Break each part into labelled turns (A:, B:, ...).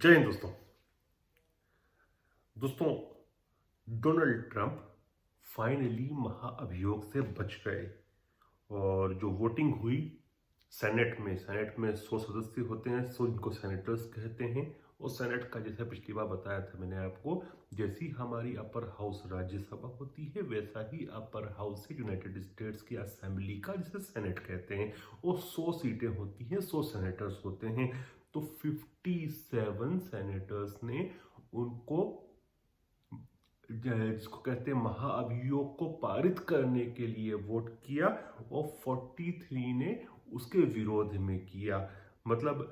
A: जय हिंद दोस्तों। दोस्तों, डोनाल्ड ट्रंप फाइनली महाअभियोग से बच गए और जो वोटिंग हुई सेनेट में 100 सदस्य होते हैं, 100 इनको सेनेटर्स कहते हैं। और सेनेट का जैसा पिछली बार बताया था मैंने आपको, जैसी हमारी अपर हाउस राज्यसभा होती है वैसा ही अपर हाउस है यूनाइटेड स्टेट्स की असेंबली का, जिसे सेनेट कहते हैं। और 100 सीटें होती हैं, 100 सेनेटर्स होते हैं। तो 57 सेनेटर्स ने उनको जिसको कहते हैं महाअभियोग को पारित करने के लिए वोट किया और 43 ने उसके विरोध में किया। मतलब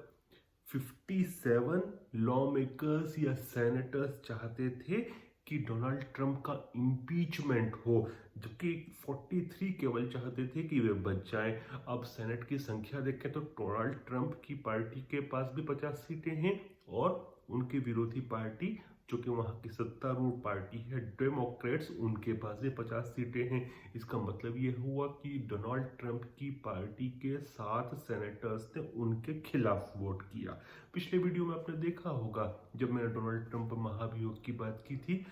A: 57 लॉ मेकर्स या सेनेटर्स चाहते थे कि डोनाल्ड ट्रंप का इम्पीचमेंट हो, जबकि 43 केवल चाहते थे कि वे बच जाएं। अब सेनेट की संख्या देखें तो डोनाल्ड ट्रंप की पार्टी के पास भी 50 सीटें हैं और उनकी विरोधी पार्टी जो कि वहां की सत्तारूढ़ पार्टी है डेमोक्रेट्स, उनके पास भी 50 सीटें हैं। इसका मतलब यह हुआ कि डोनाल्ड ट्रंप की पार्टी के 7 सेनेटर्स ने उनके खिलाफ वोट किया। पिछले वीडियो में आपने देखा होगा जब मैंने डोनाल्ड ट्रंप महाभियोग की बात की थी,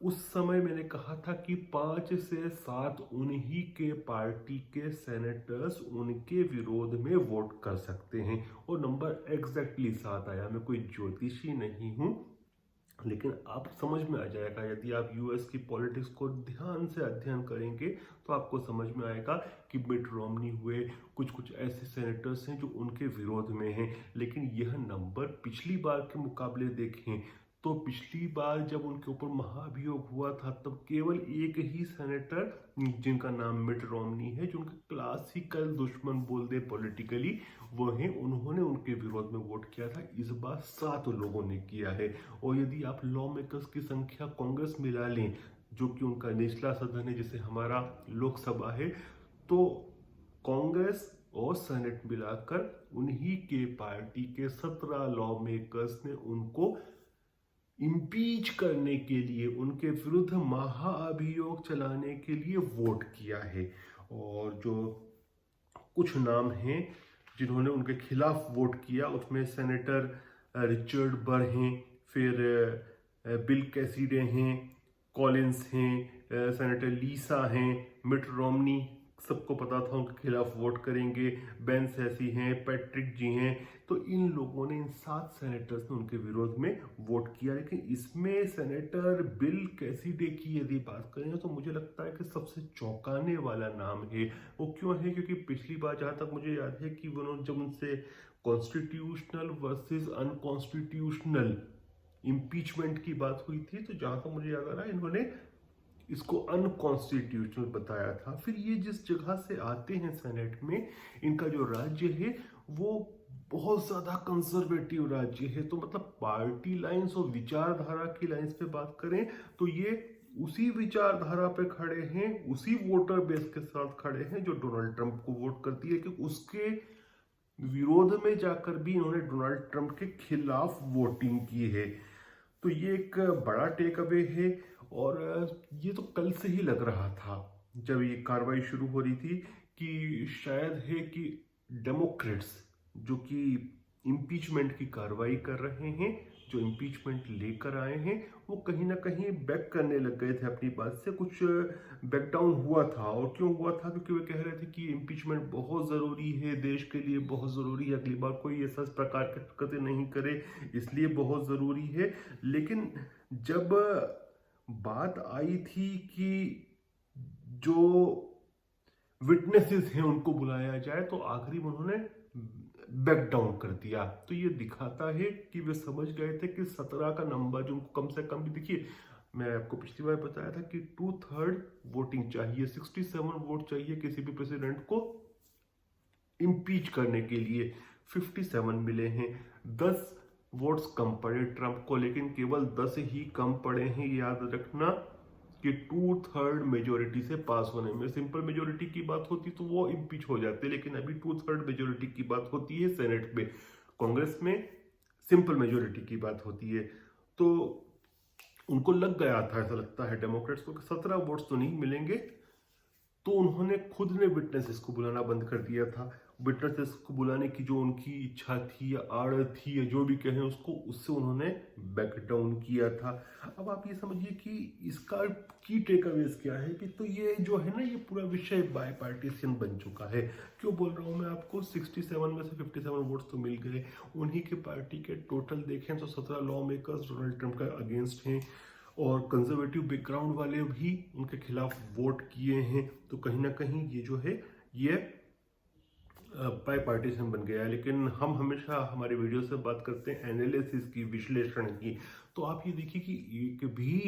A: उस समय मैंने कहा था कि 5 से 7 उन्हीं के पार्टी के सेनेटर्स उनके विरोध में वोट कर सकते हैं और नंबर एग्जैक्टली 7 आया। मैं कोई ज्योतिषी नहीं हूं, लेकिन आप समझ में आ जाएगा। यदि आप यूएस की पॉलिटिक्स को ध्यान से अध्ययन करेंगे तो आपको समझ में आएगा कि मिट रोमनी हुए, कुछ ऐसे सेनेटर्स हैं जो उनके विरोध में हैं। लेकिन यह नंबर पिछली बार के मुकाबले देखें तो पिछली बार जब उनके ऊपर महाभियोग हुआ था तब केवल एक ही सेनेटर, जिनका नाम मिट रोमनी है, जो उनका क्लासिकल दुश्मन बोल दे पॉलिटिकली, वो हैं, उन्होंने उनके विरोध में वोट किया था। इस बार 7 लोगों ने किया है। और यदि आप लॉ मेकर्स की संख्या कांग्रेस मिला लें, जो कि उनका निचला सदन है, जैसे हमारा लोकसभा है, तो कांग्रेस और सेनेट मिलाकर उन्हीं के पार्टी के 17 लॉ मेकर्स ने उनको इम्पीच करने के लिए, उनके विरुद्ध महाअभियोग चलाने के लिए वोट किया है। और जो कुछ नाम हैं जिन्होंने उनके खिलाफ वोट किया, उसमें सेनेटर रिचर्ड बर हैं, फिर बिल कैसिडी हैं, कॉलिंस हैं, सेनेटर लीसा हैं, मिट रोमनी सबको पता था उनके खिलाफ वोट करेंगे, बेन सैसी हैं, पैट्रिक जी हैं। तो इन लोगों ने, इन 7 सेनेटर्स ने उनके विरोध में वोट किया। लेकिन इसमें सेनेटर बिल कैसिडी की यदि बात करें तो मुझे लगता है कि सबसे चौंकाने वाला नाम है। वो क्यों है? क्योंकि पिछली बार जहां तक मुझे याद है कि उन्होंने जब उनसे कॉन्स्टिट्यूशनल वर्सेस अनकॉन्स्टिट्यूशनल इम्पीचमेंट की बात हुई थी, तो जहां तक मुझे याद आ रहा है इन्होंने इसको अनकॉन्स्टिट्यूशनल बताया था। फिर ये जिस जगह से आते हैं सेनेट में, इनका जो राज्य है वो बहुत ज्यादा कंजर्वेटिव राज्य है। तो मतलब पार्टी लाइंस और विचारधारा की लाइंस पे बात करें तो ये उसी विचारधारा पे खड़े हैं, उसी वोटर बेस के साथ खड़े हैं जो डोनाल्ड ट्रंप को वोट करती है, कि उसके विरोध में जाकर भी इन्होंने डोनाल्ड ट्रंप के खिलाफ वोटिंग की है। तो ये एक बड़ा टेक अवे है। और ये तो कल से ही लग रहा था जब ये कार्रवाई शुरू हो रही थी कि शायद है कि डेमोक्रेट्स जो कि इम्पीचमेंट की कार्रवाई कर रहे हैं, जो इम्पीचमेंट लेकर आए हैं, वो कहीं ना कहीं बैक करने लग गए थे अपनी बात से। कुछ बैक डाउन हुआ था। और क्यों हुआ था? क्योंकि वे कह रहे थे कि इम्पीचमेंट बहुत ज़रूरी है, देश के लिए बहुत ज़रूरी है, अगली बार कोई ऐसा प्रकार की हरकतें नहीं करे, इसलिए बहुत ज़रूरी है। लेकिन जब बात आई थी कि जो विटनेसेस हैं उनको बुलाया जाए, तो आखिरी में उन्होंने बैक डाउन कर दिया। तो ये दिखाता है कि वे समझ गए थे कि 17 का नंबर जो उनको कम से कम भी, देखिए मैं आपको पिछली बार बताया था कि 2/3 वोटिंग चाहिए, 67 वोट चाहिए किसी भी प्रेसिडेंट को इम्पीच करने के लिए। 57 मिले हैं। 10 वोट्स कम पड़े ट्रंप को, लेकिन केवल 10 ही कम पड़े हैं। याद रखना कि 2/3 मेजोरिटी से पास होने में, सिंपल मेजोरिटी की बात होती तो वो इम्पीच हो जाते, लेकिन अभी 2/3 मेजोरिटी की बात होती है सेनेट में। कांग्रेस में सिंपल मेजोरिटी की बात होती है। तो उनको लग गया था, ऐसा लगता है डेमोक्रेट्स को, 17 वोट्स तो नहीं मिलेंगे। तो उन्होंने खुद ने विटनेसेस को बुलाना बंद कर दिया था। विटनेसेस को बुलाने की जो उनकी इच्छा थी या आड़ थी या जो भी कहें उसको, उससे उन्होंने बैक डाउन किया था। अब आप ये समझिए कि इसका की टेक अवेज क्या है कि तो ये जो है ना, ये पूरा विषय बाय पार्टीशन बन चुका है। क्यों बोल रहा हूँ मैं आपको, 67 में से 57 वोट्स तो मिल गए। उन्हीं के पार्टी के टोटल देखें तो 17 लॉ मेकर्स डोनाल्ड ट्रंप का अगेंस्ट हैं और कंजर्वेटिव बैकग्राउंड वाले भी उनके खिलाफ वोट किए हैं। तो कहीं ना कहीं ये जो है ये बाय पार्टीशन बन गया है। लेकिन हम हमेशा हमारे वीडियो से बात करते हैं एनालिसिस की, विश्लेषण की। तो आप ये देखिए कि एक भी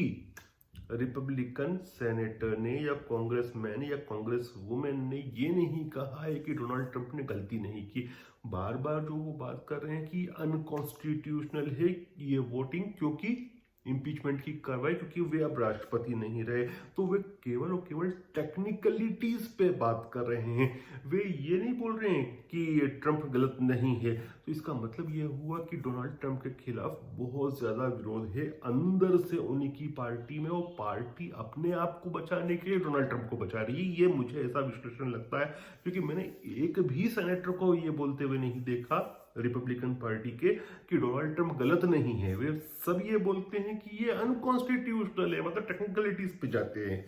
A: रिपब्लिकन सेनेटर ने या कांग्रेसमैन या कांग्रेस वुमेन ने ये नहीं कहा है कि डोनाल्ड ट्रंप ने गलती नहीं की। बार बार जो वो बात कर रहे हैं कि अनकॉन्स्टिट्यूशनल है ये वोटिंग, क्योंकि इम्पीचमेंट की कार्रवाई, क्योंकि वे अब राष्ट्रपति नहीं रहे। तो वे केवल और केवल टेक्निकलिटीज पे बात कर रहे हैं। वे ये नहीं बोल रहे हैं कि ट्रंप गलत नहीं है। तो इसका मतलब ये हुआ कि डोनाल्ड ट्रंप के खिलाफ बहुत ज्यादा विरोध है अंदर से उन्हीं की पार्टी में, और पार्टी अपने आप को बचाने के लिए डोनाल्ड ट्रंप को बचा रही है। ये मुझे ऐसा विश्लेषण लगता है, क्योंकि मैंने एक भी सेनेटर को ये बोलते हुए नहीं देखा रिपब्लिकन पार्टी के कि डोनाल्ड ट्रंप गलत नहीं है। वे सब ये बोलते हैं कि ये अनकॉन्स्टिट्यूशनल है, मतलब टेक्निकलिटीज पे जाते हैं।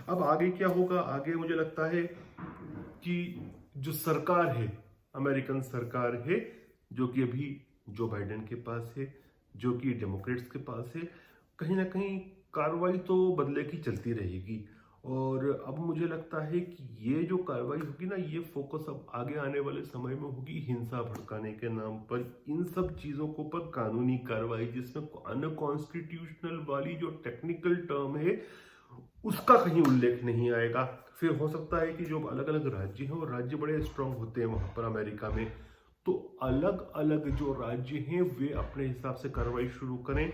A: अब आगे क्या होगा, आगे मुझे लगता है कि जो सरकार है, अमेरिकन सरकार है, जो कि अभी जो बाइडेन के पास है, जो कि डेमोक्रेट्स के पास है, कहीं ना कहीं कार्रवाई तो बदले की चलती रहेगी। और अब मुझे लगता है कि ये जो कार्रवाई होगी ना, ये फोकस अब आगे आने वाले समय में होगी हिंसा भड़काने के नाम पर, इन सब चीजों को पर कानूनी कार्रवाई, जिसमें अनकॉन्स्टिट्यूशनल वाली जो टेक्निकल टर्म है उसका कहीं उल्लेख नहीं आएगा। फिर हो सकता है कि जो अलग अलग राज्य हैं, और राज्य बड़े स्ट्रांग होते हैं वहां पर अमेरिका में, तो अलग अलग जो राज्य हैं वे अपने हिसाब से कार्रवाई शुरू करें।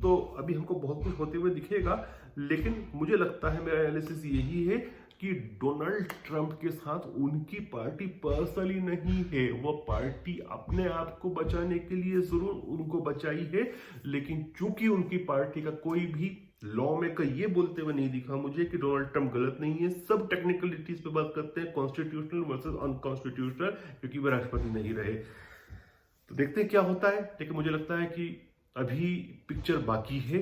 A: तो अभी हमको बहुत कुछ होते हुए दिखेगा, लेकिन मुझे लगता है, मेरा एनालिसिस यही है कि डोनाल्ड ट्रंप के साथ उनकी पार्टी पर्सनली नहीं है। वो पार्टी अपने आप को बचाने के लिए जरूर उनको बचाई है, लेकिन चूंकि उनकी पार्टी का कोई भी लॉ मेकर ये बोलते हुए नहीं दिखा मुझे कि डोनाल्ड ट्रंप गलत नहीं है। सब टेक्निकलिटीज पे बात करते हैं, कॉन्स्टिट्यूशनल वर्सेस अनकॉन्स्टिट्यूशनल, क्योंकि वे राष्ट्रपति नहीं रहे। तो देखते हैं क्या होता है। लेकिन मुझे लगता है कि अभी पिक्चर बाकी है।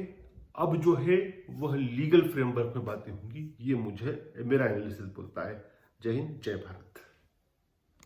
A: अब जो है वह लीगल फ्रेमवर्क में बातें होंगी, ये मुझे मेरा एनालिसिस बोलता है। जय हिंद, जय भारत।